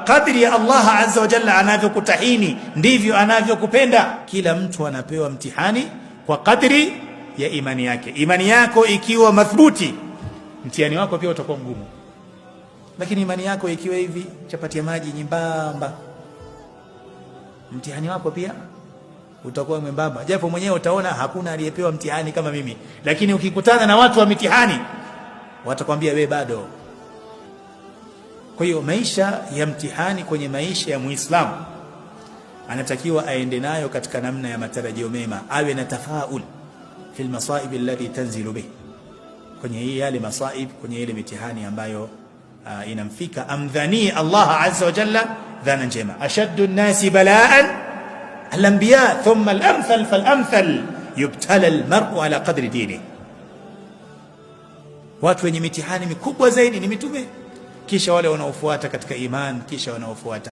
Kadri ya Allah azza wa jalla anavyokutahini ndivyo anavyokupenda. Kila mtu anapewa mtihani kwa kadri ya imani yake. Imani yako ikiwa madhubuti, mtihani wako pia utakuwa mgumu. Lakini imani yako ikiwa hivi chapati ya maji nyembamba, mtihani wako pia utakuwa mwembamba. Japo mwenyewe utaona hakuna aliyepewa mtihani kama mimi, lakini ukikutana na watu wa mitihani watakwambia wewe bado. Kwa hiyo maisha ya mtihani kwenye maisha ya Muislamu anatakiwa aende nayo katika namna ya matarajio mema, awe na tafaul fil masaib allati tanzilu bih, kwenye yale masaib, kwenye ile mitihani ambayo inamfika, amdhani Allah azza wa jalla dhana njema. Ashaddu an-nasi bala'an al-anbiya thumma al-amthal fal-amthal yubtala al-mar'u ala qadri dinihi. Watu wenye mitihani mikubwa zaidi ni mitume, kisha wale wanaofuata katika iman, kisha wanaofuata